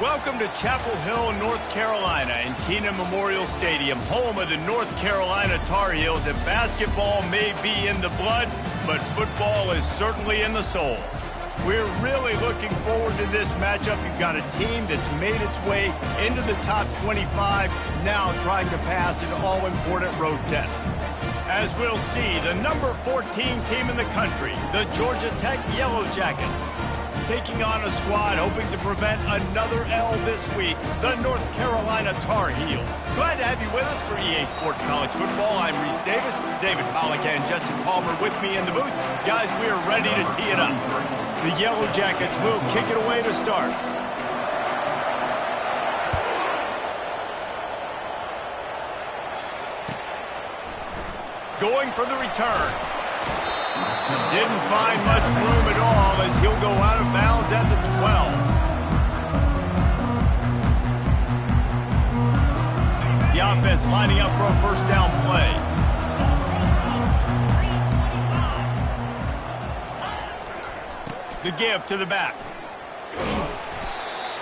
Welcome to Chapel Hill, North Carolina, and Kenan Memorial Stadium, home of the North Carolina Tar Heels. And basketball may be in the blood, but football is certainly in the soul. We're really looking forward to this matchup. You've got a team that's made its way into the top 25, now trying to pass an all-important road test. As we'll see, the number 14 team in the country, the Georgia Tech Yellow Jackets, taking on a squad hoping to prevent another L this week, the North Carolina Tar Heels. Glad to have you with us for EA Sports College Football. I'm Reese Davis, David Pollack and Jesse Palmer with me in the booth. Guys, we are ready to tee it up. The Yellow Jackets will kick it away to start. Going for the return. Didn't find much room at all as he'll go out of bounds at the 12. The offense lining up for a first down play. The give to the back.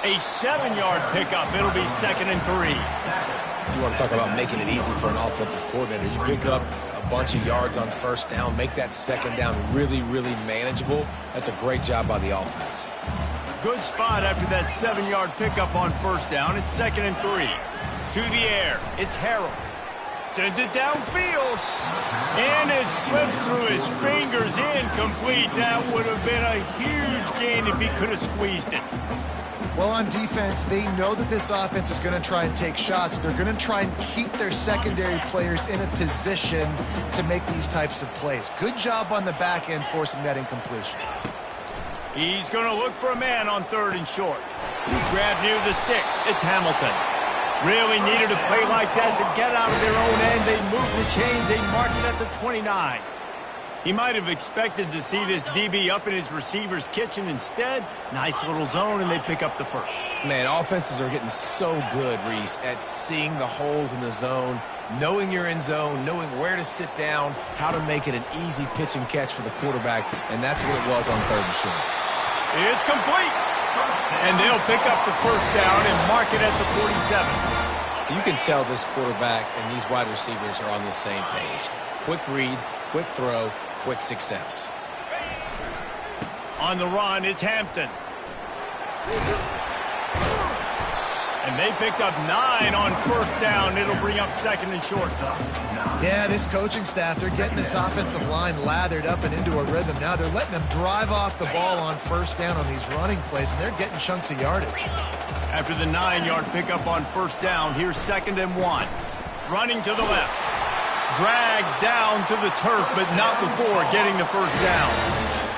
A 7-yard pickup. It'll be 2nd and 3. You want to talk about making it easy for an offensive coordinator. You pick up a bunch of yards on first down, make that second down really, really manageable. That's a great job by the offense. Good spot after that 7-yard pickup on first down. It's 2nd and 3. To the air. It's Harrell. Sends it downfield. And it slips through his fingers. Incomplete. That would have been a huge gain if he could have squeezed it. Well, on defense, they know that this offense is going to try and take shots. They're going to try and keep their secondary players in a position to make these types of plays. Good job on the back end forcing that incompletion. He's going to look for a man on 3rd and short. Grab near the sticks. It's Hamilton. Really needed a play like that to get out of their own end. They move the chains. They mark it at the 29. He might have expected to see this DB up in his receiver's kitchen. Instead, nice little zone, and they pick up the first. Man, offenses are getting so good, Reese, at seeing the holes in the zone, knowing you're in zone, knowing where to sit down, how to make it an easy pitch and catch for the quarterback, and that's what it was on 3rd and short. It's complete. And they'll pick up the first down and mark it at the 47. You can tell this quarterback and these wide receivers are on the same page. Quick read, quick throw, quick success. On the run, it's Hampton. And they picked up 9 on first down. It'll bring up 2nd and short. Yeah, this coaching staff, they're getting this offensive line lathered up and into a rhythm. Now they're letting them drive off the ball on first down on these running plays, and they're getting chunks of yardage. After the 9-yard pickup on first down, here's 2nd and 1. Running to the left. Dragged down to the turf, but not before getting the first down.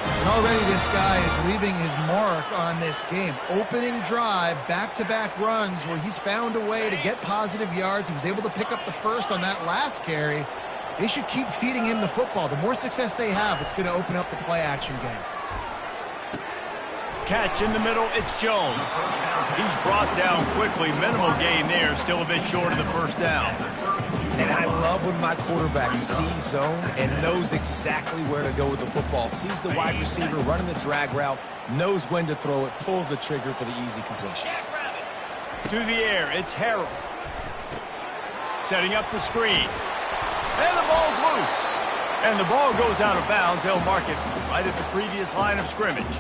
And already this guy is leaving his mark on this game. Opening drive, back-to-back runs where he's found a way to get positive yards. He was able to pick up the first on that last carry. They should keep feeding him the football. The more success they have, it's going to open up the play-action game. Catch in the middle, it's Jones. He's brought down quickly. Minimal gain there, still a bit short of the first down. And I love when my quarterback sees zone and knows exactly where to go with the football. Sees the wide receiver running the drag route, knows when to throw it, pulls the trigger for the easy completion. To the air, it's Harrell. Setting up the screen. And the ball's loose. And the ball goes out of bounds. They'll mark it right at the previous line of scrimmage.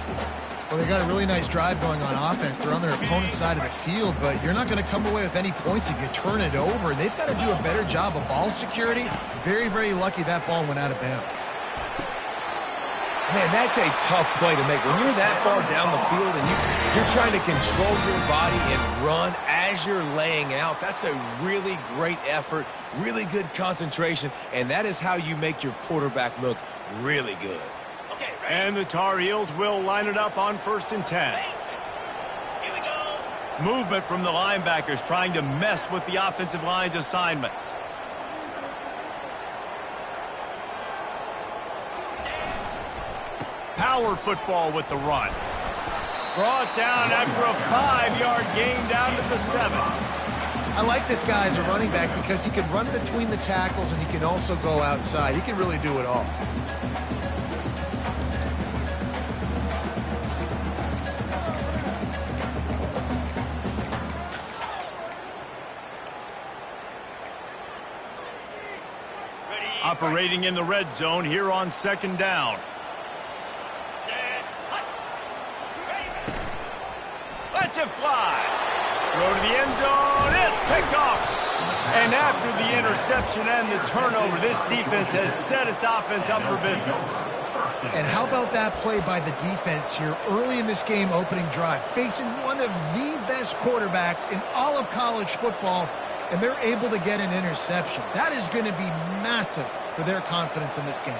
Well, they got a really nice drive going on offense. They're on their opponent's side of the field, but you're not going to come away with any points if you turn it over. And they've got to do a better job of ball security. Very, very lucky that ball went out of bounds. Man, that's a tough play to make. When you're that far down the field and you're trying to control your body and run as you're laying out, that's a really great effort, really good concentration, and that is how you make your quarterback look really good. And the Tar Heels will line it up on 1st and 10. Movement from the linebackers trying to mess with the offensive line's assignments. Power football with the run. Brought down after a 5-yard gain down to the 7. I like this guy as a running back because he can run between the tackles and he can also go outside. He can really do it all. operating in the red zone here on 2nd down. Lets it fly. Throw to the end zone. It's picked off. And after the interception and the turnover, this defense has set its offense up for business. And how about that play by the defense here early in this game opening drive, facing one of the best quarterbacks in all of college football, and they're able to get an interception. That is going to be massive for their confidence in this game.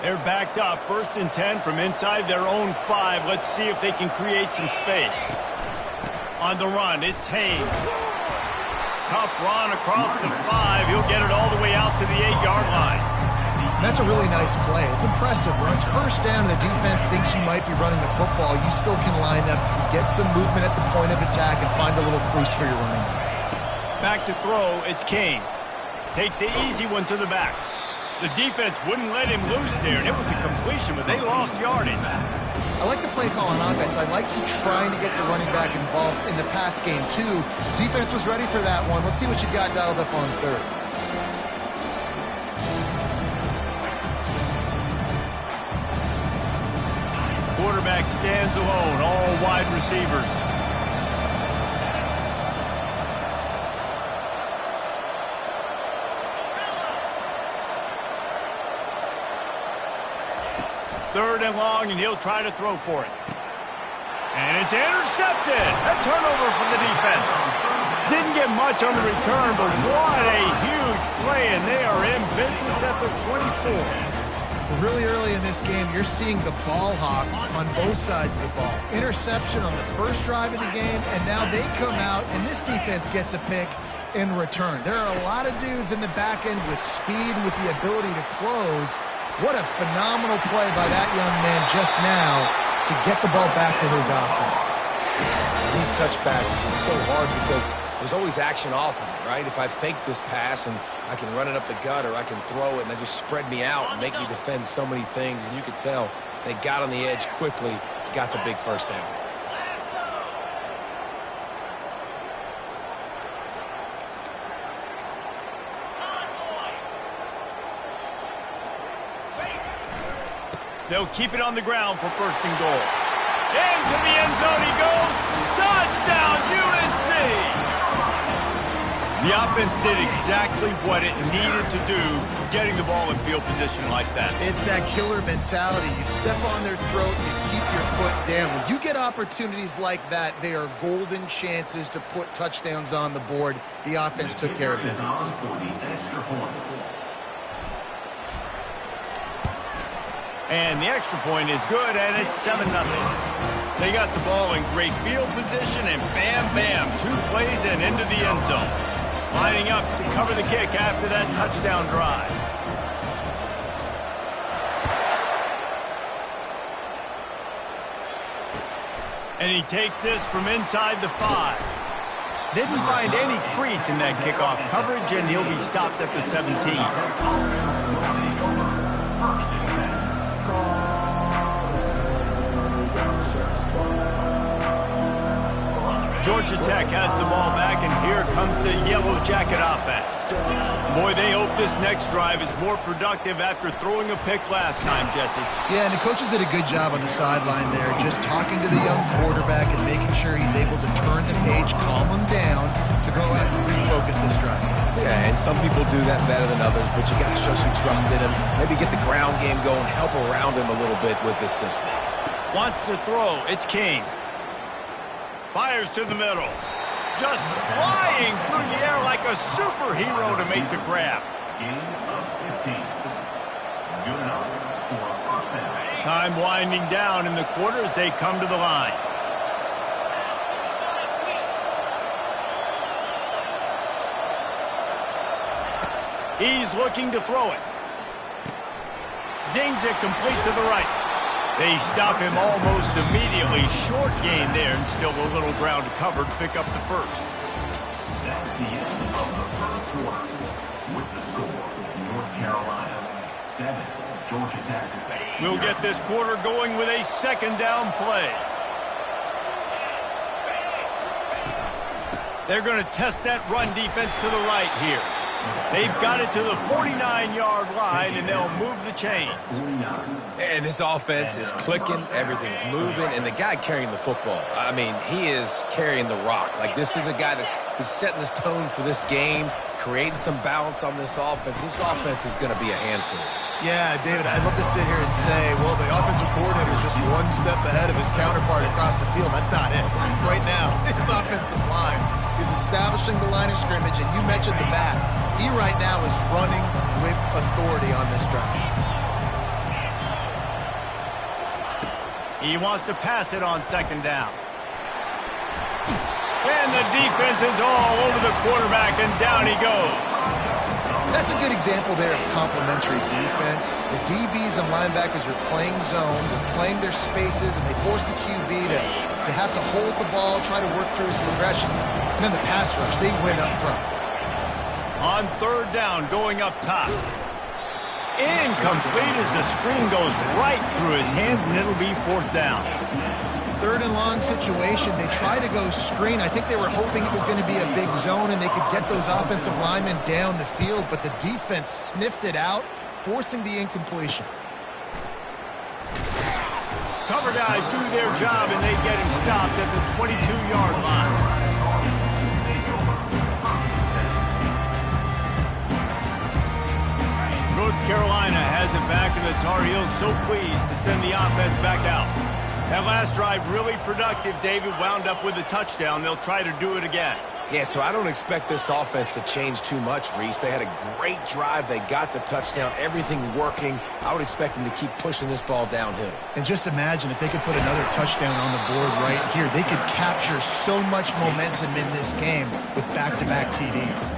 They're backed up, 1st and 10 from inside their own 5. Let's see if they can create some space. On the run, it's Haynes. Tough run across the 5. He'll get it all the way out to the 8-yard line. That's a really nice play. It's impressive. When it's 1st down and the defense thinks you might be running the football, you still can line up, get some movement at the point of attack, and find a little crease for your running back. Back to throw, it's King. Takes the easy one to the back. The defense wouldn't let him loose there, and it was a completion, but they lost yardage. I like the play call on offense. I like you trying to get the running back involved in the pass game, too. Defense was ready for that one. Let's see what you got dialed up on 3rd. Quarterback stands alone, all wide receivers. Third and long, and he'll try to throw for it. And it's intercepted. A turnover from the defense. Didn't get much on the return, but what a huge play, and they are in business at the 24. Really early in this game, you're seeing the ball hawks on both sides of the ball. Interception on the first drive of the game, and now they come out, and this defense gets a pick in return. There are a lot of dudes in the back end with speed and with the ability to close. What a phenomenal play by that young man just now to get the ball back to his offense. These touch passes, it's so hard because there's always action off of it, right? If I fake this pass and I can run it up the gut or I can throw it and they just spread me out and make me defend so many things, and you could tell they got on the edge quickly, got the big 1st down. They'll keep it on the ground for 1st and goal. Into the end zone he goes. Touchdown, UNC! The offense did exactly what it needed to do, getting the ball in field position like that. It's that killer mentality. You step on their throat, you keep your foot down. When you get opportunities like that, they are golden chances to put touchdowns on the board. The offense took care of business. And the extra point is good, and it's 7-0. They got the ball in great field position, and bam, bam, 2 plays and into the end zone. Lining up to cover the kick after that touchdown drive. And he takes this from inside the 5. Didn't find any crease in that kickoff coverage, and he'll be stopped at the 17. Georgia Tech has the ball back, and here comes the Yellow Jacket offense. Boy, they hope this next drive is more productive after throwing a pick last time, Jesse. Yeah, and the coaches did a good job on the sideline there, just talking to the young quarterback and making sure he's able to turn the page, calm him down, to go out and refocus this drive. Yeah, and some people do that better than others, but you got to show some trust in him. Maybe get the ground game going, help around him a little bit with this system. Wants to throw. It's King. Fires to the middle. Just flying through the air like a superhero to make the grab. Time winding down in the quarter as they come to the line. He's looking to throw it. Zings it complete to the right. They stop him almost immediately. Short gain there, and still a little ground covered to pick up the 1st. That's the end of the 1st quarter. With the score, North Carolina 7, Georgia Tech 8. We'll get this quarter going with a 2nd down play. They're going to test that run defense to the right here. They've got it to the 49-yard line, and they'll move the chains. And this offense is clicking, everything's moving, and the guy carrying the football, I mean, he is carrying the rock. Like, this is a guy he's setting this tone for this game, creating some balance on this offense. This offense is going to be a handful. Yeah, David, I'd love to sit here and say, well, the offensive coordinator is just one step ahead of his counterpart across the field. That's not it. Right now, his offensive line is establishing the line of scrimmage, and you mentioned the back. He right now is running with authority on this drive. He wants to pass it on second down. And the defense is all over the quarterback, and down he goes. That's a good example there of complementary defense. The DBs and linebackers are playing zone, they're playing their spaces, and they force the QB to have to hold the ball, try to work through his progressions. And then the pass rush, they win up front. On third down, going up top. Incomplete as the screen goes right through his hands, and it'll be fourth down. Third and long situation. They try to go screen. I think they were hoping it was going to be a big zone and they could get those offensive linemen down the field, but the defense sniffed it out, forcing the incompletion. Cover guys do their job, and they get him stopped at the 22-yard line. North Carolina has it back, and the Tar Heels so pleased to send the offense back out. That last drive really productive. David wound up with a touchdown. They'll try to do it again. Yeah, so I don't expect this offense to change too much, Reese. They had a great drive. They got the touchdown. Everything working. I would expect them to keep pushing this ball downhill. And just imagine if they could put another touchdown on the board right here. They could capture so much momentum in this game with back-to-back TDs.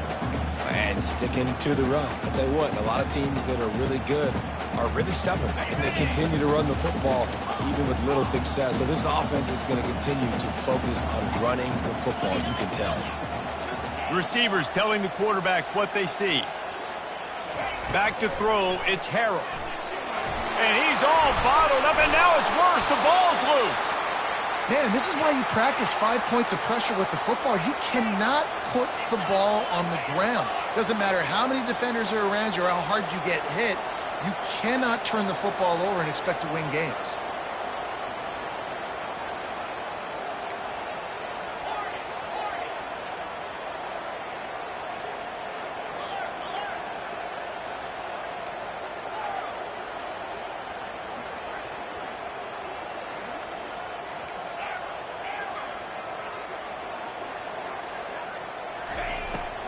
And sticking to the run. I'll tell you what, a lot of teams that are really good are really stubborn, and they continue to run the football even with little success. So this offense is going to continue to focus on running the football, you can tell. Receivers telling the quarterback what they see. Back to throw, it's Harrell. And he's all bottled up, and now it's worse. The ball's loose. Man, and this is why you practice 5 points of pressure with the football. You cannot put the ball on the ground. Doesn't matter how many defenders are around you or how hard you get hit. You cannot turn the football over and expect to win games.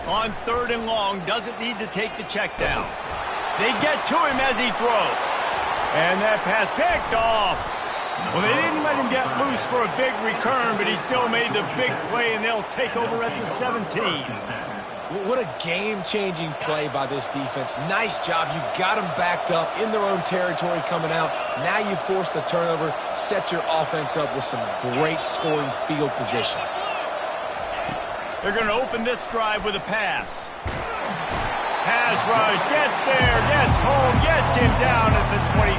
On third and long, doesn't need to take the check down. They get to him as he throws. And that pass picked off. Well, they didn't let him get loose for a big return, but he still made the big play, and they'll take over at the 17. What a game-changing play by this defense. Nice job. You got them backed up in their own territory coming out. Now you force the turnover, set your offense up with some great scoring field position. They're going to open this drive with a pass. Pass rush, gets there, gets home, gets him down at the 23.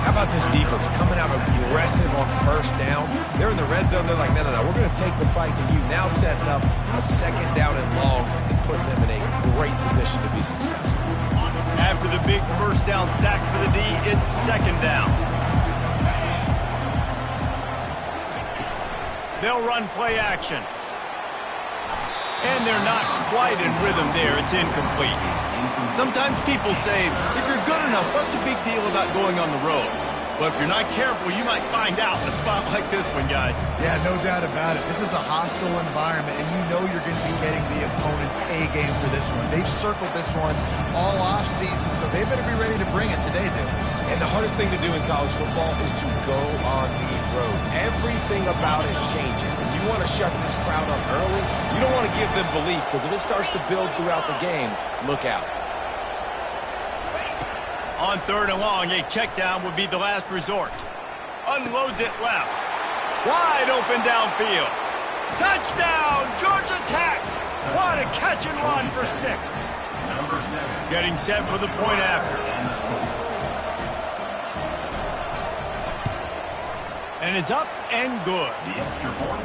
How about this defense coming out aggressive on first down? They're in the red zone. They're like, no, we're going to take the fight to you. Now setting up a second down and long and putting them in a great position to be successful. After the big first down sack for the D, it's second down. They'll run play action. And they're not quite in rhythm there. It's incomplete. Sometimes people say, if you're good enough, what's the big deal about going on the road? But if you're not careful, you might find out in a spot like this one, guys. Yeah, no doubt about it. This is a hostile environment, and you know you're going to be getting the opponent's A game for this one. They've circled this one all off-season, so they better be ready to bring it today, dude. And the hardest thing to do in college football is to go on the road. Everything about it changes. And you want to shut this crowd up early. You don't want to give them belief, because if it starts to build throughout the game, look out. On third and long, a check down would be the last resort. Unloads it left. Wide open downfield. Touchdown, Georgia Tech. What a catch and run for 6. Getting set for the point after. And it's up and good.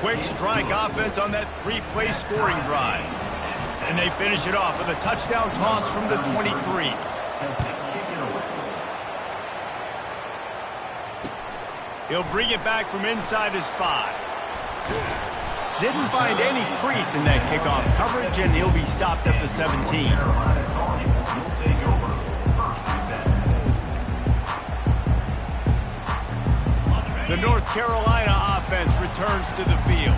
Quick strike offense on that 3-play scoring drive. And they finish it off with a touchdown toss from the 23. He'll bring it back from inside his 5. Didn't find any crease in that kickoff coverage, and he'll be stopped at the 17. The North Carolina offense returns to the field.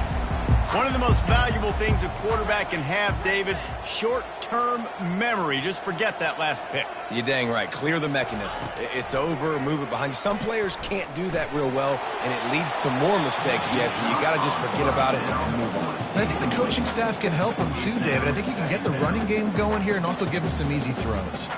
One of the most valuable things a quarterback can have, David, short-term memory. Just forget that last pick. You're dang right. Clear the mechanism. It's over, move it behind you. Some players can't do that real well, and it leads to more mistakes, Jesse. You got to just forget about it and move on. And I think the coaching staff can help him too, David. I think he can get the running game going here and also give him some easy throws.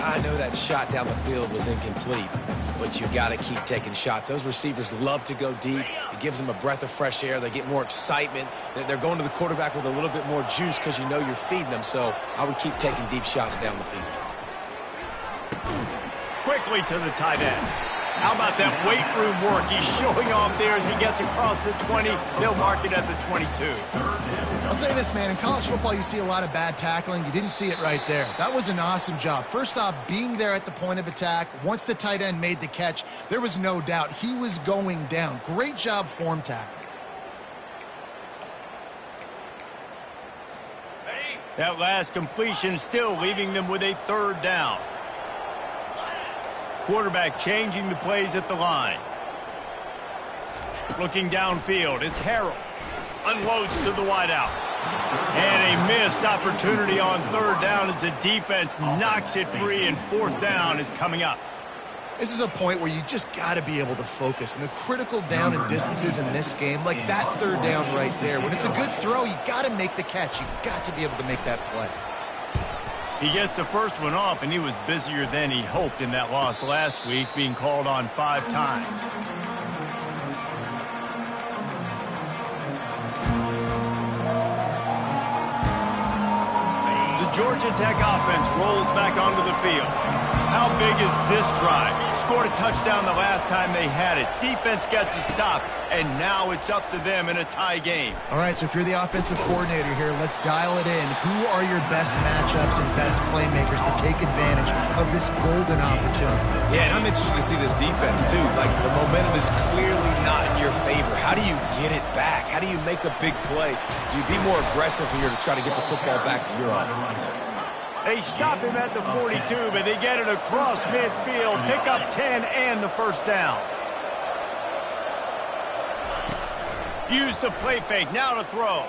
I know that shot down the field was incomplete, but you got to keep taking shots. Those receivers love to go deep. It gives them a breath of fresh air. They get more excitement. They're going to the quarterback with a little bit more juice because you know you're feeding them. So I would keep taking deep shots down the field. Quickly to the tight end. How about that weight room work? He's showing off there as he gets across the 20. They'll mark it at the 22. I'll say this, man. In college football, you see a lot of bad tackling. You didn't see it right there. That was an awesome job. First off, being there at the point of attack. Once the tight end made the catch, there was no doubt he was going down. Great job form tackling. That last completion still leaving them with a 3rd down. Quarterback changing the plays at the line. Looking downfield, it's Harrell. Unloads to the wideout. And a missed opportunity on 3rd down as the defense knocks it free, and 4th down is coming up. This is a point where you just got to be able to focus. And the critical down and distances in this game, like that 3rd down right there, when it's a good throw, you got to make the catch. You got to be able to make that play. He gets the first one off, and he was busier than he hoped in that loss last week, being called on 5 times. The Georgia Tech offense rolls back onto the field. How big is this drive? Scored a touchdown the last time they had it. Defense gets a stop, and now it's up to them in a tie game. All right, so if you're the offensive coordinator here, let's dial it in. Who are your best matchups and best playmakers to take advantage of this golden opportunity? Yeah, and I'm interested to see this defense, too. Like, the momentum is clearly not in your favor. How do you get it back? How do you make a big play? Do you be more aggressive here to try to get the football back to your offense? They stop him at the 42, but they get it across midfield. Pick up 10 and the 1st down. Use the play fake. Now to throw.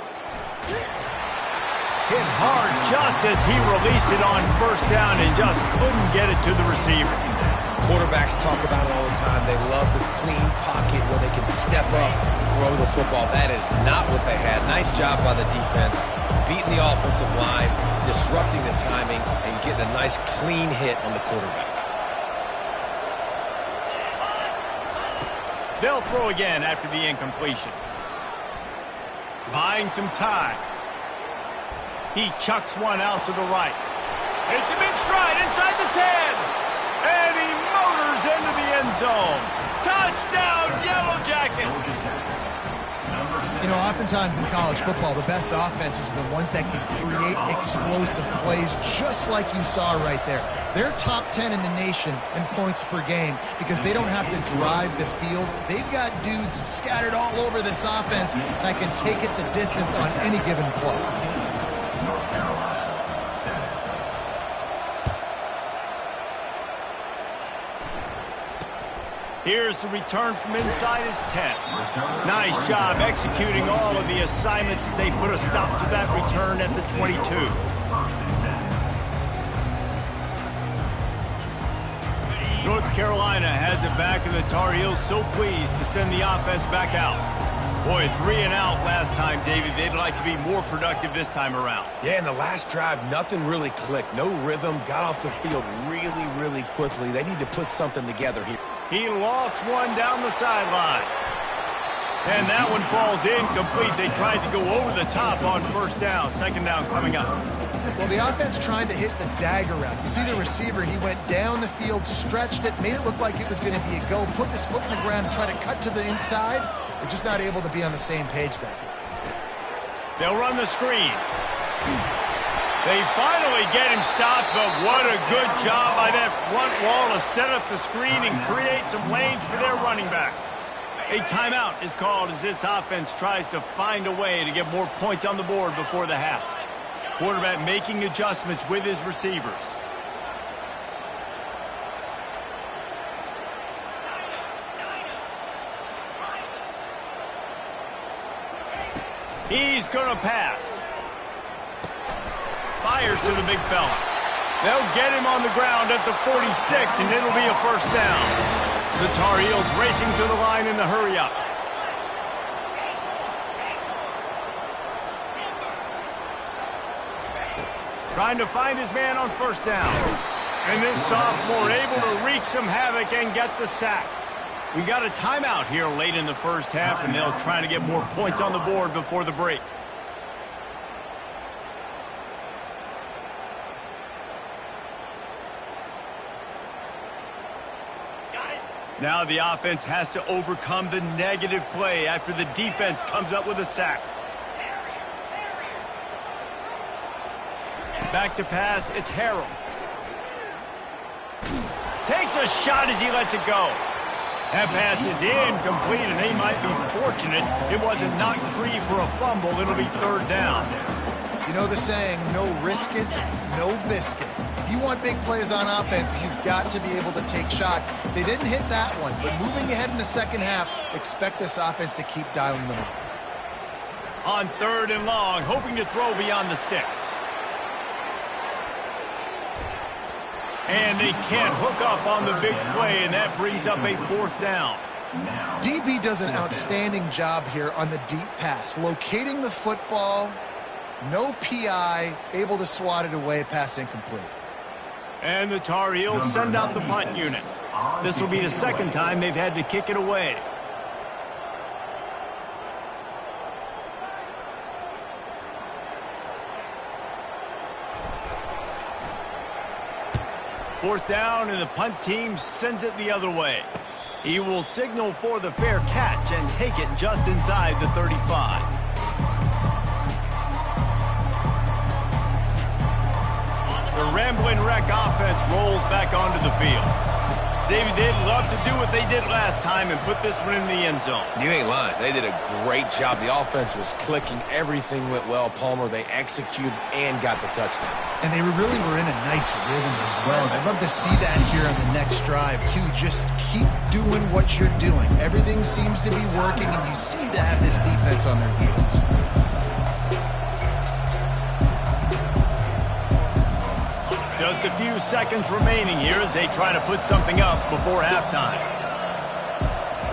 Hit hard just as he released it on 1st down and just couldn't get it to the receiver. Quarterbacks talk about it all the time. They love the clean pocket where they can step up, throw the football. That is not what they had. Nice job by the defense, beating the offensive line, disrupting the timing, and getting a nice clean hit on the quarterback. They'll throw again after the incompletion. Buying some time. He chucks one out to the right. Hits him in stride inside the 10. And he motors into the end zone. Touchdown, Yellow Jackets! You know, oftentimes in college football, the best offenses are the ones that can create explosive plays just like you saw right there. They're top 10 in the nation in points per game because they don't have to drive the field. They've got dudes scattered all over this offense that can take it the distance on any given play. Here's the return from inside his 10. Nice job executing all of the assignments as they put a stop to that return at the 22. North Carolina has it back, and the Tar Heels so pleased to send the offense back out. Boy, 3 and out last time, David. They'd like to be more productive this time around. Yeah, in the last drive, nothing really clicked. No rhythm, got off the field really, really quickly. They need to put something together here. He lost one down the sideline. And that one falls incomplete. They tried to go over the top on 1st down. 2nd down coming up. Well, the offense trying to hit the dagger route. You see the receiver, he went down the field, stretched it, made it look like it was going to be a go, put his foot in the ground and try to cut to the inside. They're just not able to be on the same page there. They'll run the screen. They finally get him stopped, but what a good job by that front wall to set up the screen and create some lanes for their running back. A timeout is called as this offense tries to find a way to get more points on the board before the half. Quarterback making adjustments with his receivers. He's going to pass. Fires to the big fella. They'll get him on the ground at the 46, and it'll be a first down. The Tar Heels racing to the line in the hurry-up. Trying to find his man on first down. And this sophomore able to wreak some havoc and get the sack. We got a timeout here late in the first half, and they'll try to get more points on the board before the break. Now the offense has to overcome the negative play after the defense comes up with a sack. Back to pass, it's Harrell. Takes a shot as he lets it go. That pass is incomplete, and they might be fortunate it wasn't knocked free for a fumble. It'll be third down. You know the saying, no risk it, no biscuit. If you want big plays on offense, you've got to be able to take shots. They didn't hit that one, but moving ahead in the second half, expect this offense to keep dialing them up. On third and long, hoping to throw beyond the sticks. And they can't hook up on the big play, and that brings up a fourth down. DB does an outstanding job here on the deep pass, locating the football, no PI, able to swat it away, pass incomplete. And the Tar Heels send out the punt unit. This will be the second time they've had to kick it away. Fourth down, and the punt team sends it the other way. He will signal for the fair catch and take it just inside the 35. The Ramblin' Wreck offense rolls back onto the field. David, they'd love to do what they did last time and put this one in the end zone. You ain't lying. They did a great job. The offense was clicking. Everything went well, Palmer. They executed and got the touchdown. And they really were in a nice rhythm as well. I'd love to see that here on the next drive, too. Just keep doing what you're doing. Everything seems to be working, and you seem to have this defense on their heels. Just a few seconds remaining here as they try to put something up before halftime.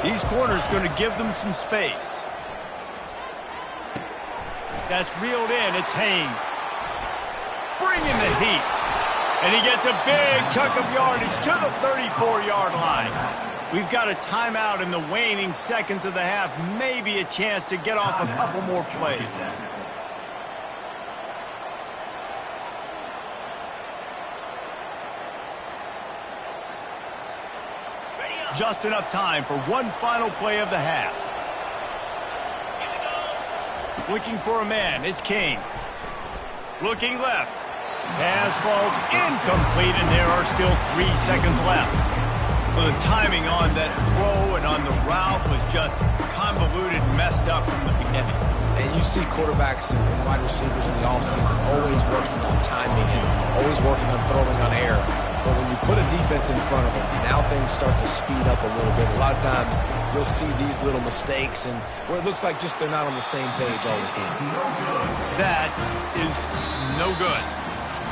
These corners going to give them some space. That's reeled in. It's Haynes. Bringing the heat. And he gets a big chunk of yardage to the 34-yard line. We've got a timeout in the waning seconds of the half. Maybe a chance to get off a couple more plays. Just enough time for one final play of the half. Looking for a man, it's Kane. Looking left. Pass falls incomplete, and there are still 3 seconds left. Well, the timing on that throw and on the route was just convoluted, messed up from the beginning. And you see quarterbacks and wide receivers in the offseason always working on timing and always working on throwing on air. But when you put a defense in front of them, now things start to speed up a little bit. A lot of times you'll see these little mistakes and where it looks like just they're not on the same page all the time. That is no good.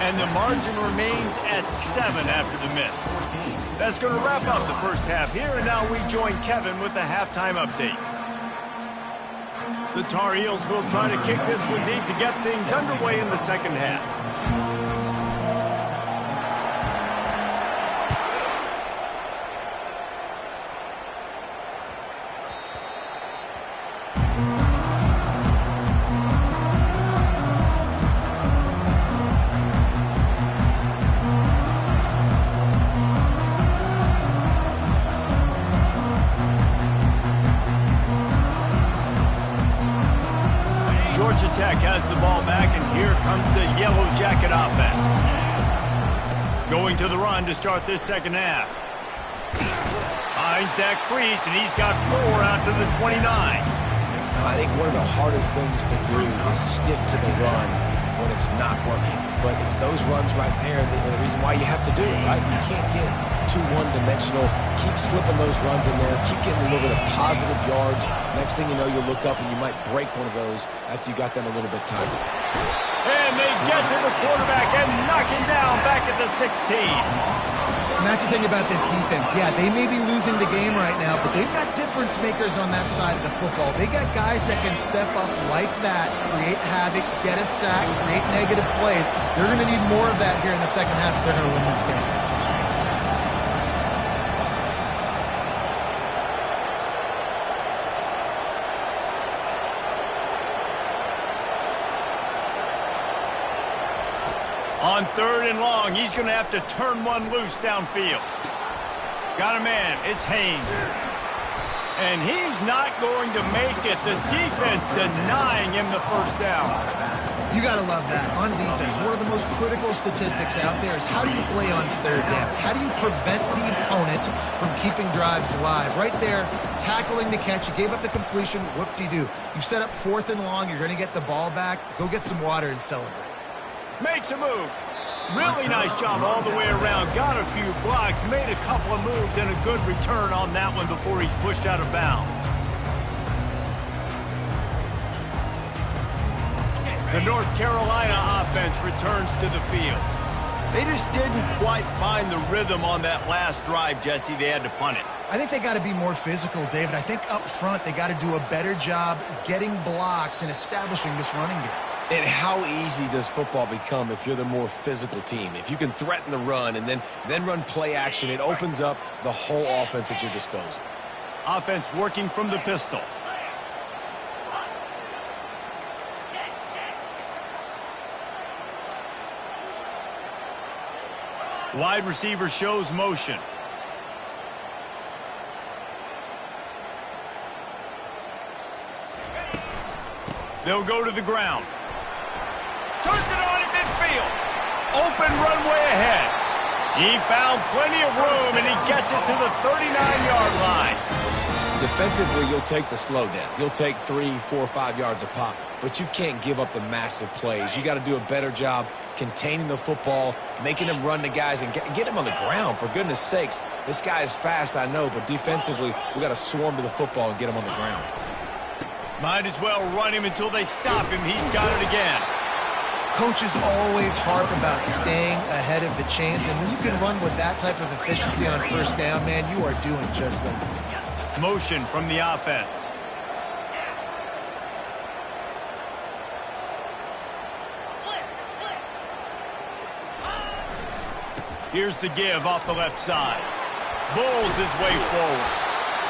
And the margin remains at 7 after the miss. That's going to wrap up the first half here, and now we join Kevin with the halftime update. The Tar Heels will try to kick this one deep to get things underway in the second half. Georgia Tech has the ball back, and here comes the Yellow Jacket offense. Going to the run to start this second half. Finds that crease, and he's got 4 out to the 29. I think one of the hardest things to do is stick to the run when it's not working. But it's those runs right there that are the reason why you have to do it, right? You can't get too one-dimensional. Keep slipping those runs in there. Keep getting a little bit of positive yards. Next thing you know, you'll look up and you might break one of those after you got them a little bit tighter. And they get to the quarterback and knock him down back at the 16. And that's the thing about this defense. Yeah, they may be losing the game right now, but they've got difference makers on that side of the football. They got guys that can step up like that, create havoc, get a sack, create negative plays. They're going to need more of that here in the second half if they're going to win this game. On 3rd and long, he's going to have to turn one loose downfield. Got a man. It's Haynes. And he's not going to make it. The defense denying him the first down. You got to love that. On defense, one of the most critical statistics out there is how do you play on 3rd down? How do you prevent the opponent from keeping drives alive? Right there, tackling the catch. You gave up the completion. Whoop-de-doo. You set up 4th and long. You're going to get the ball back. Go get some water and celebrate. Makes a move. Really nice job all the way around. Got a few blocks, made a couple of moves, and a good return on that one before he's pushed out of bounds. The North Carolina offense returns to the field. They just didn't quite find the rhythm on that last drive, Jesse. They had to punt it. I think they got to be more physical, David. I think up front they got to do a better job getting blocks and establishing this running game. And how easy does football become if you're the more physical team? If you can threaten the run and then run play action, it opens up the whole offense at your disposal. Offense working from the pistol. Wide receiver shows motion. They'll go to the ground. Turns it on in midfield. Open runway ahead. He found plenty of room, and he gets it to the 39-yard line. Defensively, you'll take the slow down. You'll take 3, 4, 5 yards a pop, but you can't give up the massive plays. You got to do a better job containing the football, making them run the guys, and get him on the ground, for goodness sakes. This guy is fast, I know, but defensively, we got to swarm to the football and get him on the ground. Might as well run him until they stop him. He's got it again. Coaches always harp about staying ahead of the chains, and when you can run with that type of efficiency on 1st down, man, you are doing just that. Motion from the offense. Here's the give off the left side. Bulls his way forward.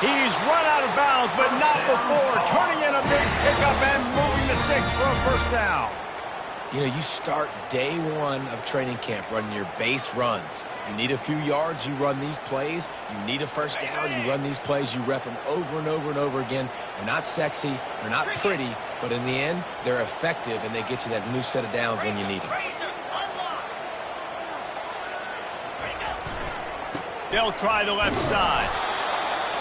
He's run out of bounds, but not before turning in a big pickup and moving the sticks for a 1st down. You know, you start day 1 of training camp running your base runs. You need a few yards, you run these plays. You need a 1st down, you run these plays. You rep them over and over and over again. They're not sexy, they're not pretty, but in the end, they're effective, and they get you that new set of downs when you need them. They'll try the left side.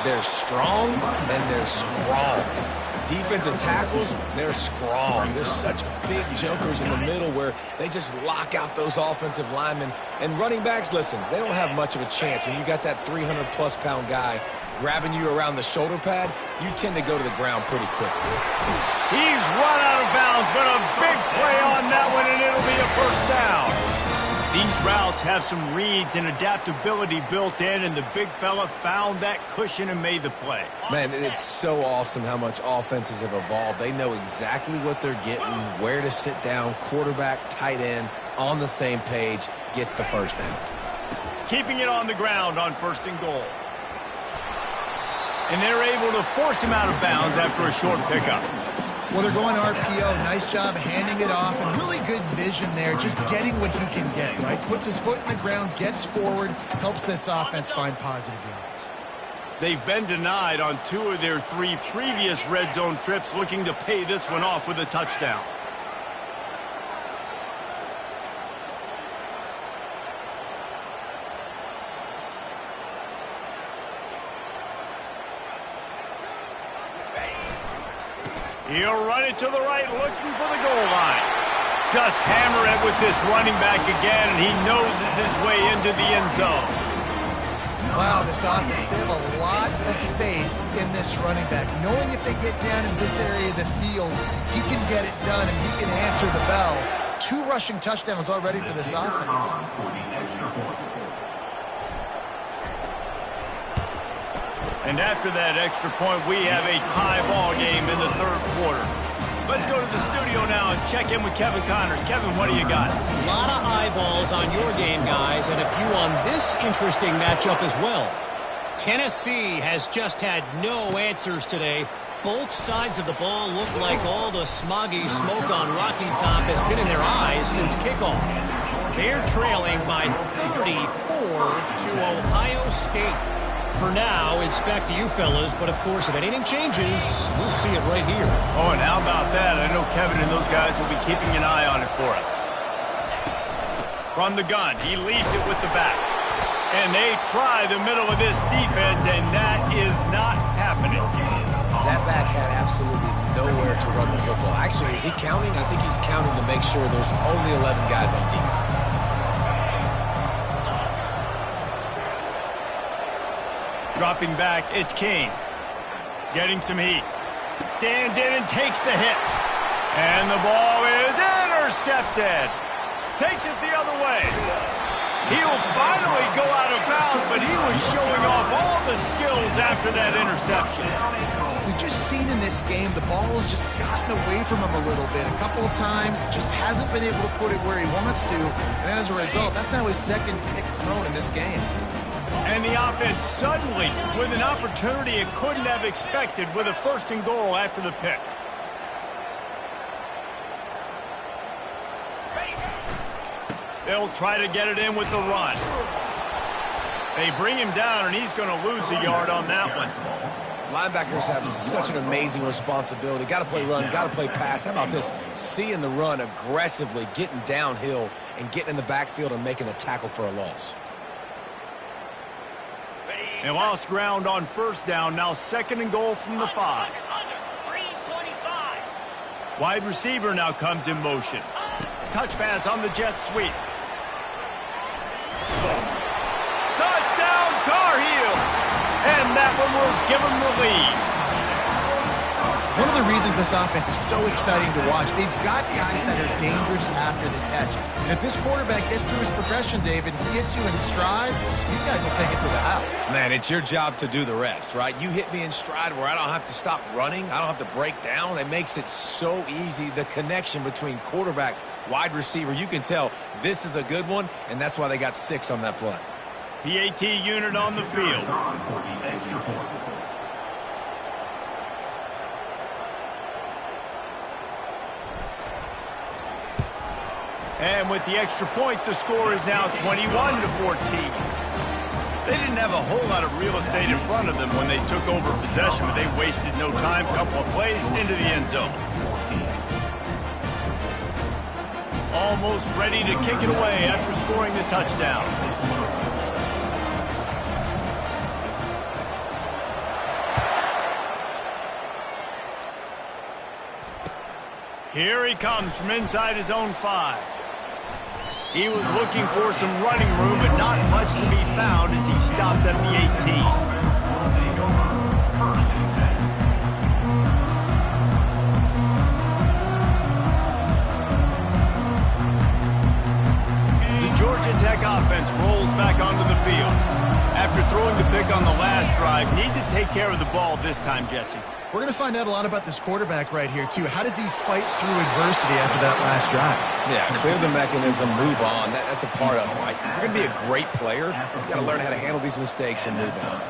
They're strong, and they're strong. Defensive tackles, they're strong. They're such big jokers in the middle where they just lock out those offensive linemen. And running backs, listen, they don't have much of a chance. When you got that 300-plus pound guy grabbing you around the shoulder pad, you tend to go to the ground pretty quickly. He's run out of bounds, but a big play on that one, and it'll be a 1st down. These routes have some reads and adaptability built in, and the big fella found that cushion and made the play. Man, it's so awesome how much offenses have evolved. They know exactly what they're getting, where to sit down, quarterback, tight end, on the same page, gets the 1st down. Keeping it on the ground on 1st and goal. And they're able to force him out of bounds after a short pickup. Well, they're going RPO. Nice job handing it off, and really good vision there, just getting what he can get, right? Puts his foot in the ground, gets forward, helps this offense find positive yards. They've been denied on 2 of their 3 previous red zone trips, looking to pay this one off with a touchdown. He'll run it to the right, looking for the goal line. Just hammer it with this running back again, and he noses his way into the end zone. Wow, this offense, they have a lot of faith in this running back, knowing if they get down in this area of the field, he can get it done and he can answer the bell. 2 rushing touchdowns already for this offense. And after that extra point, we have a tie ball game in the 3rd quarter. Let's go to the studio now and check in with Kevin Connors. Kevin, what do you got? A lot of eyeballs on your game, guys, and a few on this interesting matchup as well. Tennessee has just had no answers today. Both sides of the ball look like all the smoggy smoke on Rocky Top has been in their eyes since kickoff. They're trailing by 34 to Ohio State. For now, it's back to you fellas, but of course, if anything changes, we'll see it right here. Oh, and how about that? I know Kevin and those guys will be keeping an eye on it for us. From the gun, he leads it with the back. And they try the middle of this defense, and that is not happening. That back had absolutely nowhere to run the football. Actually, is he counting? I think he's counting to make sure there's only 11 guys on defense. Dropping back, it's King. Getting some heat. Stands in and takes the hit. And the ball is intercepted. Takes it the other way. He'll finally go out of bounds, but he was showing off all the skills after that interception. We've just seen in this game, the ball has just gotten away from him a little bit. A couple of times, just hasn't been able to put it where he wants to. And as a result, that's now his 2nd pick thrown in this game. And the offense suddenly, with an opportunity it couldn't have expected, with a 1st and goal after the pick. They'll try to get it in with the run. They bring him down, and he's going to lose a yard on that one. Linebackers have such an amazing responsibility. Got to play run, got to play pass. How about this? Seeing the run aggressively, getting downhill, and getting in the backfield and making the tackle for a loss. They lost ground on 1st down, now 2nd and goal from the 5. Wide receiver now comes in motion. Touch pass on the jet sweep. Touchdown, Tar Heels! And that one will give them the lead. One of the reasons this offense is so exciting to watch, they've got guys that are dangerous after the catch. And if this quarterback gets through his progression, David, he gets you in stride, these guys will take it to the house. Man, it's your job to do the rest, right? You hit me in stride where I don't have to stop running. I don't have to break down. It makes it so easy. The connection between quarterback, wide receiver, you can tell this is a good one, and that's why they got 6 on that play. PAT unit on the field. And with the extra point, the score is now 21-14. They didn't have a whole lot of real estate in front of them when they took over possession, but they wasted no time. Couple of plays into the end zone. Almost ready to kick it away after scoring the touchdown. Here he comes from inside his own 5. He was looking for some running room, but not much to be found as he stopped at the 18. The Georgia Tech offense rolls back onto the field. After throwing the pick on the last drive, need to take care of the ball this time, Jesse. We're going to find out a lot about this quarterback right here, too. How does he fight through adversity after that last drive? Yeah, clear the mechanism, move on. That's a part of it, right? If you're going to be a great player, you got to learn how to handle these mistakes and move on.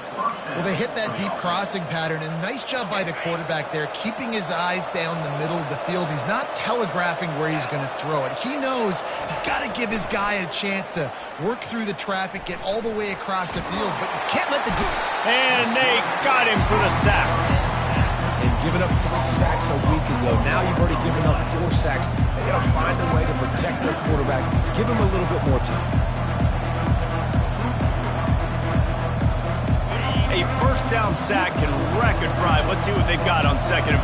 Well, they hit that deep crossing pattern, and nice job by the quarterback there, keeping his eyes down the middle of the field. He's not telegraphing where he's going to throw it. He knows he's got to give his guy a chance to work through the traffic, get all the way across the field, but you can't let the... And they got him for the sack. And giving up 3 sacks a week ago. Now you've already given up 4 sacks. They got to find a way to protect their quarterback. Give him a little bit more time. A first down sack can wreck a drive. Let's see what they've got on 2nd and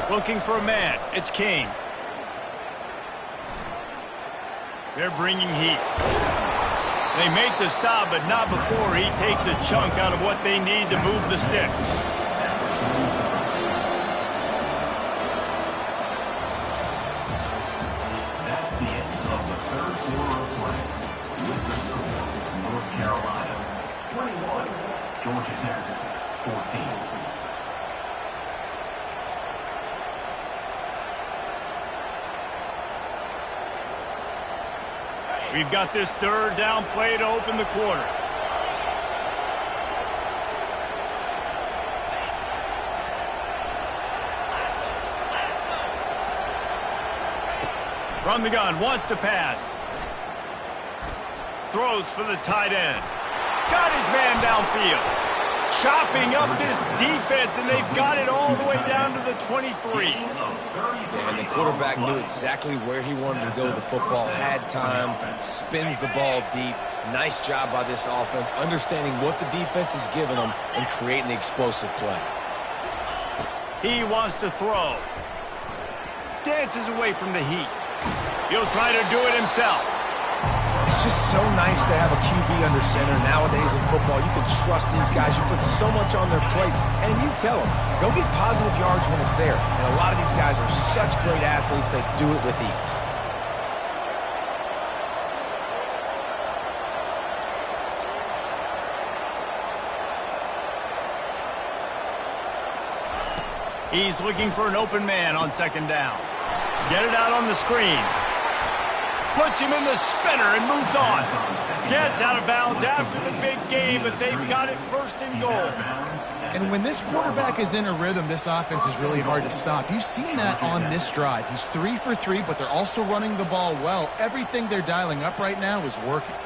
14. Looking for a man. It's Kane. They're bringing heat. They make the stop, but not before he takes a chunk out of what they need to move the sticks. That's the end of the third quarter of play. With the score, North Carolina 21, Georgia Tech 14. We've got this third down play to open the quarter. From the gun, wants to pass. Throws for the tight end. Got his man downfield. Chopping up this defense, and they've got it all the way down to the 23. And the quarterback knew exactly where he wanted to go with the football, had time, spins the ball deep. Nice job by this offense, understanding what the defense is giving them and creating the explosive play. He wants to throw. Dances away from the heat. He'll try to do it himself. It's just so nice to have a QB under center. Nowadays in football, you can trust these guys. You put so much on their plate, and you tell them, go get positive yards when it's there. And a lot of these guys are such great athletes, they do it with ease. He's looking for an open man on 2nd down. Get it out on the screen. Puts him in the spinner and moves on. Gets out of bounds after the big game, but they've got it 1st and goal. And when this quarterback is in a rhythm, this offense is really hard to stop. You've seen that on this drive. He's 3 for 3, but they're also running the ball well. Everything they're dialing up right now is working.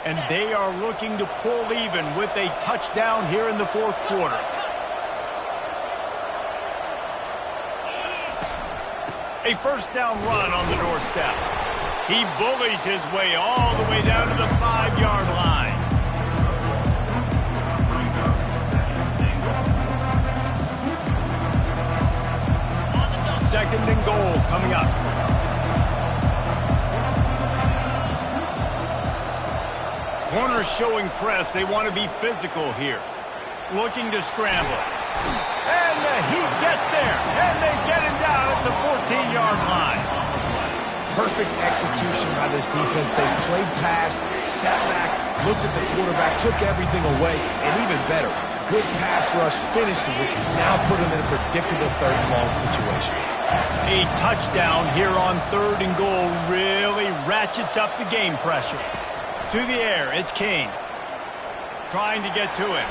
And they are looking to pull even with a touchdown here in the 4th quarter. A first down run on the doorstep. He bullies his way all the way down to the 5-yard line. Second and goal coming up. Corners showing press. They want to be physical here. Looking to scramble. And the heat gets there. And they get him down at the 14-yard line. Perfect execution by this defense. They played pass, sat back, looked at the quarterback, took everything away, and even better, good pass rush, finishes it, now put him in a predictable 3rd and long situation. A touchdown here on 3rd and goal really ratchets up the game pressure. To the air, it's Kane. Trying to get to him.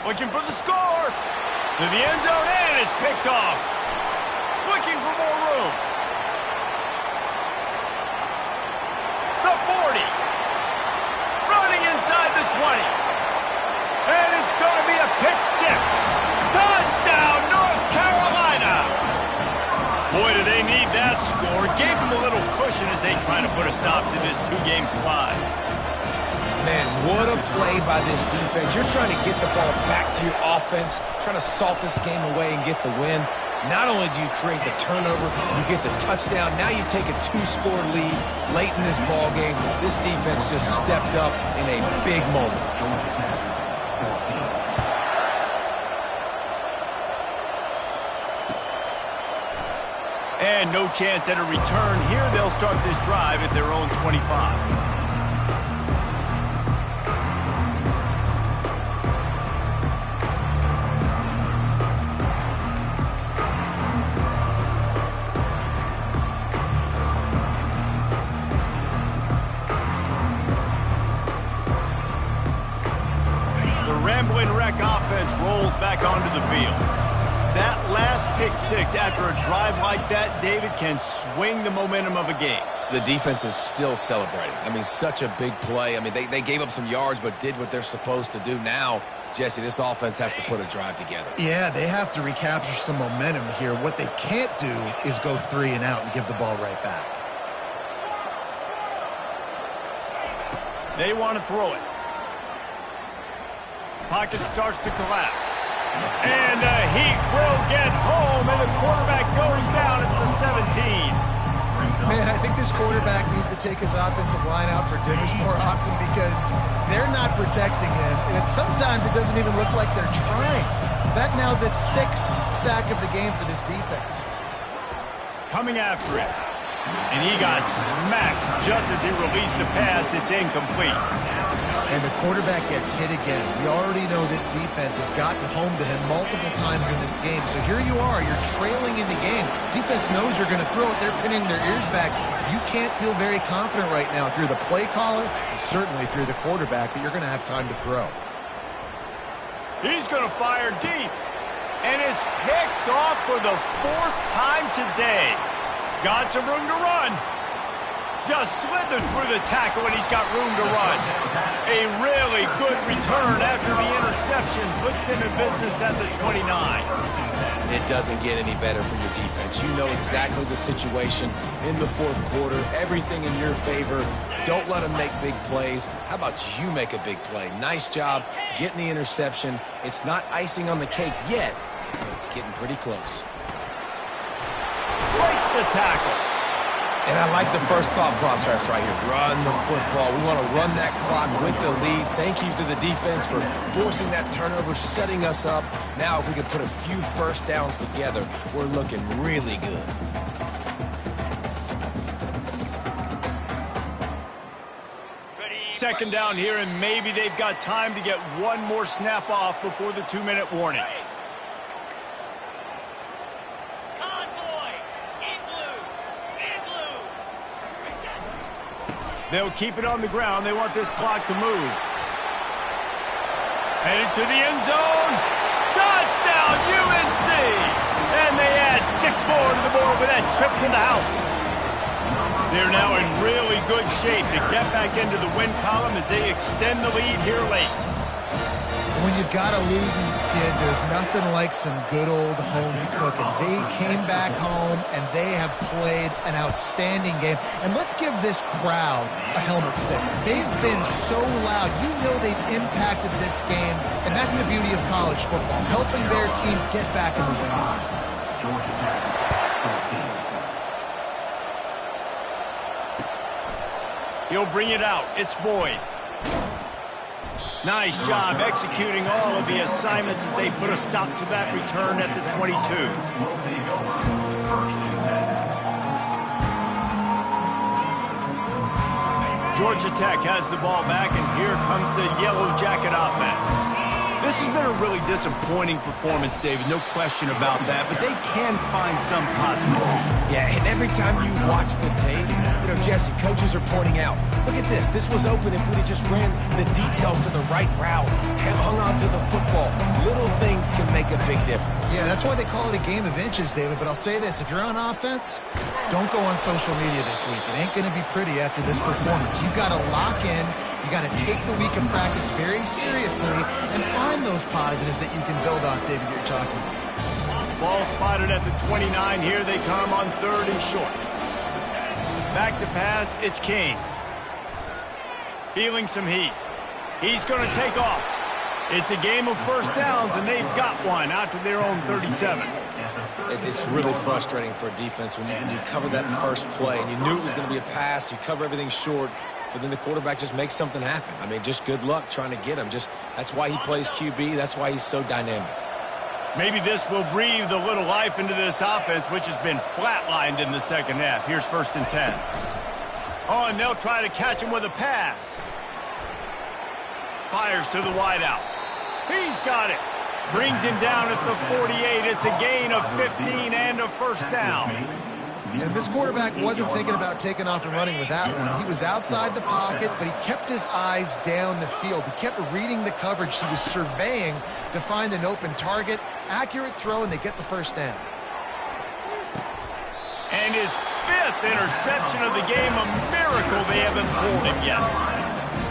Looking for the score. To the end zone, and it's picked off. Looking for more room. The 40. Running inside the 20. And it's going to be a pick 6. Touchdown, North Carolina. Boy, do they need that score. Gave them a little cushion as they try to put a stop to this 2-game slide. Man, what a play by this defense. You're trying to get the ball back to your offense, trying to salt this game away and get the win. Not only do you create the turnover, you get the touchdown. Now you take a 2-score lead late in this ball game. This defense just stepped up in a big moment. And no chance at a return here. They'll start this drive at their own 25. Eagles back onto the field. That last pick six after a drive like that, David, can swing the momentum of a game. The defense is still celebrating. I mean, such a big play. I mean, they gave up some yards but did what they're supposed to do. Now, Jesse, this offense has to put a drive together. Yeah, they have to recapture some momentum here. What they can't do is go 3 and out and give the ball right back. They want to throw it. Pocket starts to collapse. And the Heat will get home, and the quarterback goes down at the 17. Man, I think this quarterback needs to take his offensive line out for dinners more often because they're not protecting him. And sometimes it doesn't even look like they're trying. That now the 6th sack of the game for this defense. Coming after it. And he got smacked just as he released the pass. It's incomplete. And the quarterback gets hit again. We already know this defense has gotten home to him multiple times in this game. So here you are. You're trailing in the game. Defense knows you're going to throw it. They're pinning their ears back. You can't feel very confident right now if you're the play caller, and certainly if you're the quarterback, that you're going to have time to throw. He's going to fire deep. And it's picked off for the 4th time today. Got some room to run. Just slithered through the tackle, and he's got room to run. A really good return after the interception puts them in business at the 29. It doesn't get any better from your defense. You know exactly the situation in the 4th quarter. Everything in your favor. Don't let them make big plays. How about you make a big play? Nice job getting the interception. It's not icing on the cake yet, but it's getting pretty close. Breaks the tackle. And I like the first thought process right here. Run the football. We want to run that clock with the lead. Thank you to the defense for forcing that turnover, setting us up. Now if we can put a few first downs together, we're looking really good. Second down here, and maybe they've got time to get one more snap off before the 2-minute warning. They'll keep it on the ground. They want this clock to move. Headed to the end zone. Touchdown, UNC! And they add 6 more to the board with that trip to the house. They're now in really good shape to get back into the win column as they extend the lead here late. When you've got a losing skid, there's nothing like some good old home cooking. They came back home, and they have played an outstanding game. And let's give this crowd a helmet stick. They've been so loud. You know they've impacted this game, and that's the beauty of college football, helping their team get back in the win column. Georgia Tech, 14. He'll bring it out. It's Boyd. Nice job executing all of the assignments as they put a stop to that return at the 22. Will take over. First and 10. Georgia Tech has the ball back, and here comes the Yellow Jacket offense. This has been a really disappointing performance, David, no question about that, but they can find some positives. Yeah, and every time you watch the tape, you know, Jesse, coaches are pointing out, look at this. This was open if we'd have just ran the details to the right route, hung on to the football. Little things can make a big difference. Yeah, that's why they call it a game of inches, David. But I'll say this, if you're on offense, don't go on social media this week. It ain't going to be pretty after this performance. You've got to lock in. You got to take the week of practice very seriously and find those positives that you can build off, David, you're talking about. Ball spotted at the 29. Here they come on 3rd and short. Back to pass, it's King. Feeling some heat. He's going to take off. It's a game of first downs, and they've got one out to their own 37. It's really frustrating for a defense when you cover that first play, and you knew it was going to be a pass. You cover everything short, but then the quarterback just makes something happen. I mean, just good luck trying to get him. That's why he plays QB. That's why he's so dynamic. Maybe this will breathe a little life into this offense, which has been flatlined in the second half. Here's 1st and 10. Oh, and they'll try to catch him with a pass. Fires to the wideout. He's got it. Brings him down at the 48. It's a gain of 15 and a first down. And this quarterback wasn't thinking about taking off and running with that one. He was outside the pocket, but he kept his eyes down the field. He kept reading the coverage. He was surveying to find an open target. Accurate throw, and they get the first down. And his 5th interception of the game, a miracle they haven't pulled him yet.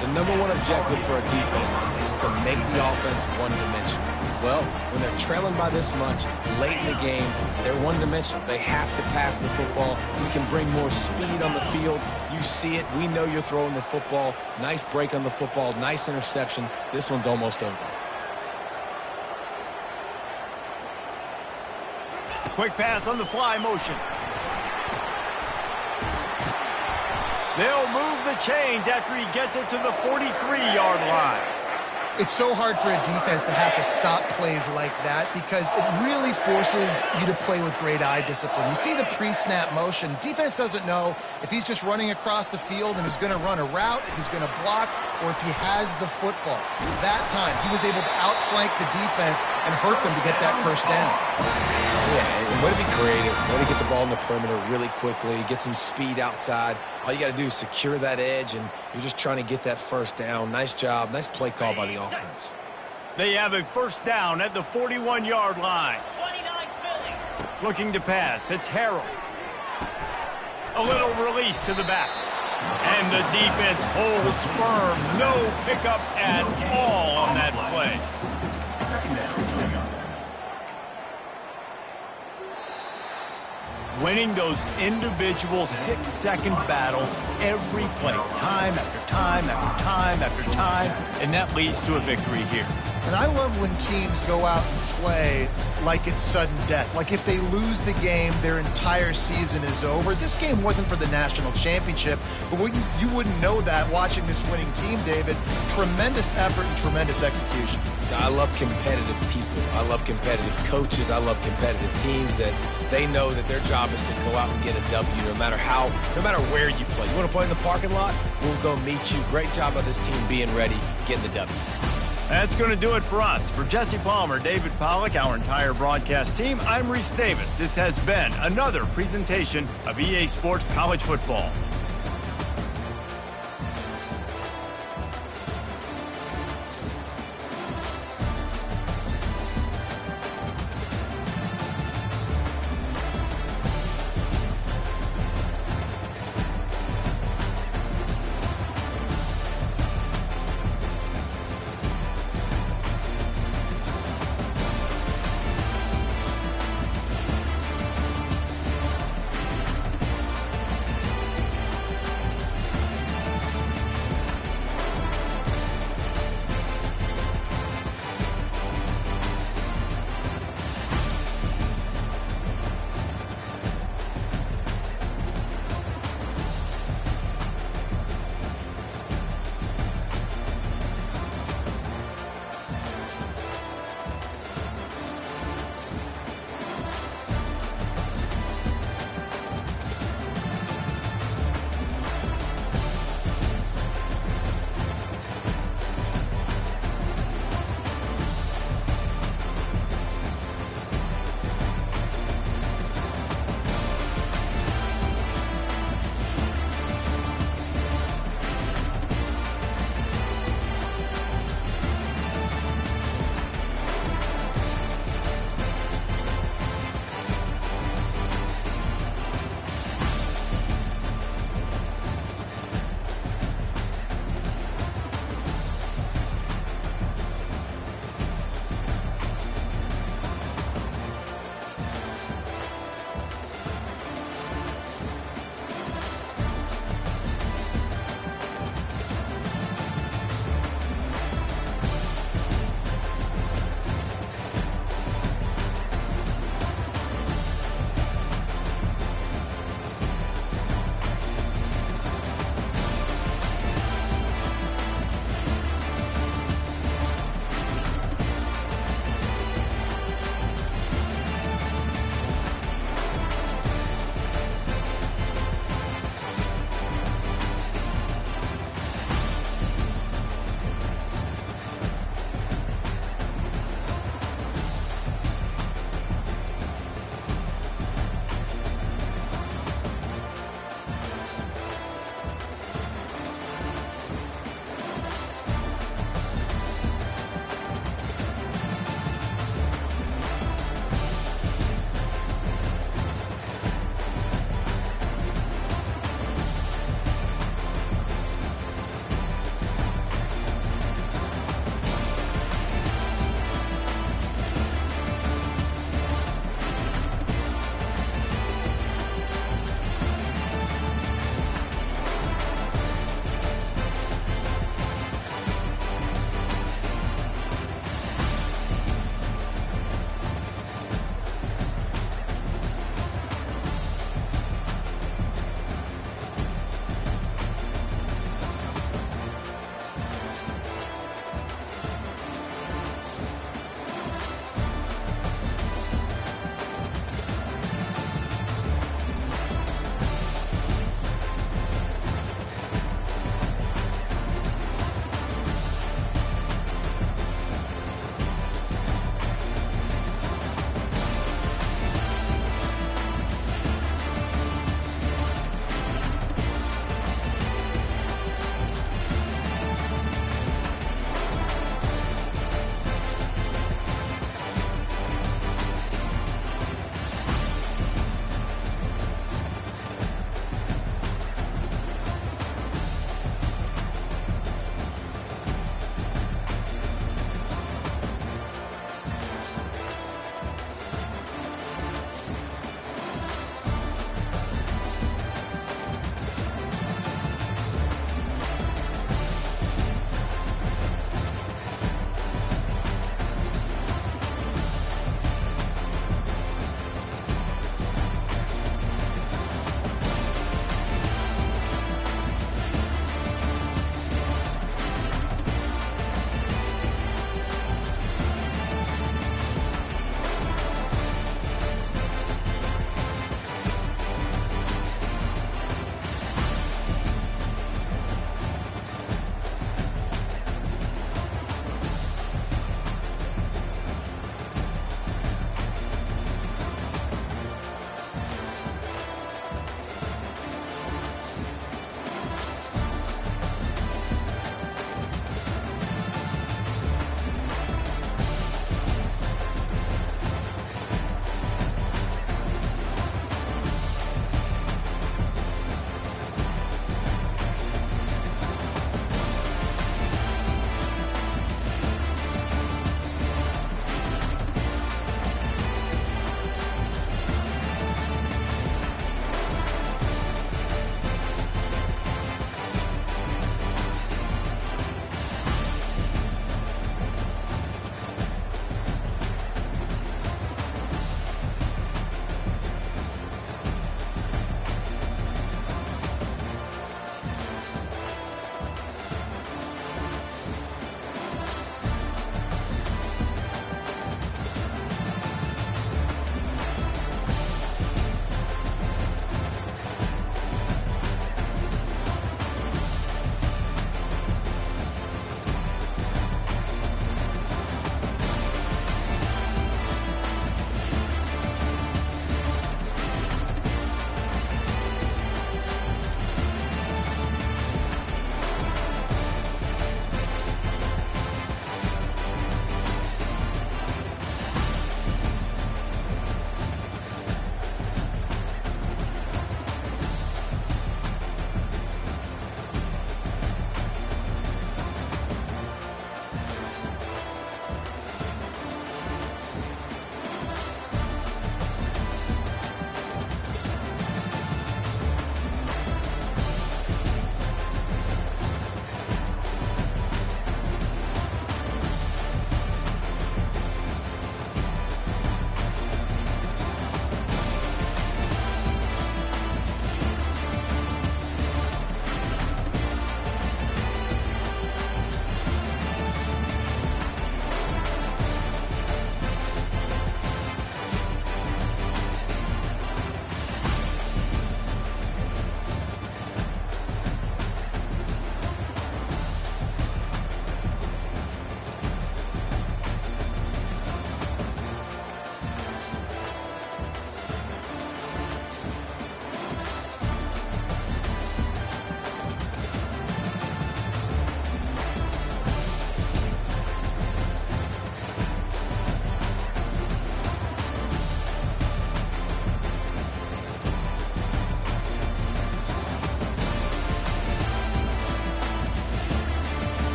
The number one objective for a defense is to make the offense one-dimensional. Well, when they're trailing by this much, late in the game, they're one-dimensional. They have to pass the football. We can bring more speed on the field. You see it. We know you're throwing the football. Nice break on the football. Nice interception. This one's almost over. Quick pass on the fly motion. They'll move the chains after he gets it to the 43-yard line. It's so hard for a defense to have to stop plays like that because it really forces you to play with great eye discipline. You see the pre-snap motion. Defense doesn't know if he's just running across the field and he's going to run a route, if he's going to block, or if he has the football. That time, he was able to outflank the defense and hurt them to get that first down. Yeah, and way to be creative, way to get the ball in the perimeter really quickly, get some speed outside. All you got to do is secure that edge, and you're just trying to get that first down. Nice job, nice play call by the offense. They have a first down at the 41-yard line. Looking to pass, it's Harrell. A little release to the back. And the defense holds firm. No pickup at all on that play. Winning those individual 6-second battles every play, time after time after time after time, and that leads to a victory here. And I love when teams go out and play like it's sudden death. Like if they lose the game, their entire season is over. This game wasn't for the national championship, but you wouldn't know that watching this winning team, David. Tremendous effort and tremendous execution. I love competitive people. I love competitive coaches. I love competitive teams that they know that their job is to go out and get a W no matter where you play. You want to play in the parking lot? We'll go meet you. Great job by this team being ready, getting the W. That's going to do it for us. For Jesse Palmer, David Pollack, our entire broadcast team, I'm Reese Davis. This has been another presentation of EA Sports College Football.